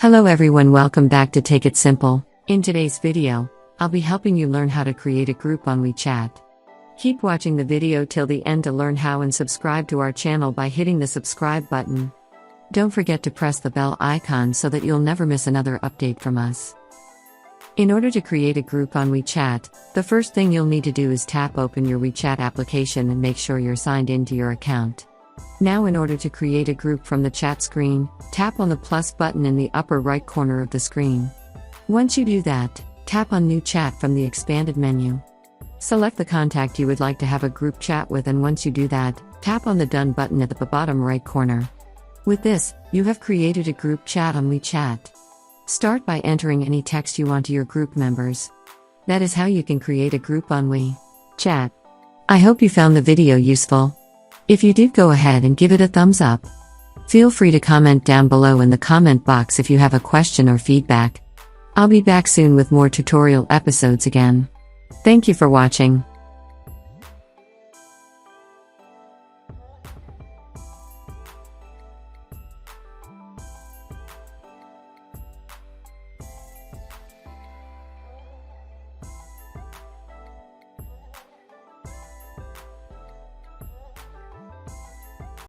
Hello everyone, welcome back to Take It Simple. In today's video, I'll be helping you learn how to create a group on WeChat. Keep watching the video till the end to learn how, and subscribe to our channel by hitting the subscribe button. Don't forget to press the bell icon so that you'll never miss another update from us. In order to create a group on WeChat, the first thing you'll need to do is tap open your WeChat application and make sure you're signed into your account. Now, in order to create a group from the chat screen, tap on the plus button in the upper right corner of the screen. Once you do that, tap on New Chat from the expanded menu. Select the contact you would like to have a group chat with, and once you do that, tap on the Done button at the bottom right corner. With this, you have created a group chat on WeChat. Start by entering any text you want to your group members. That is how you can create a group on WeChat. I hope you found the video useful. If you did, go ahead and give it a thumbs up. Feel free to comment down below in the comment box if you have a question or feedback. I'll be back soon with more tutorial episodes again. Thank you for watching.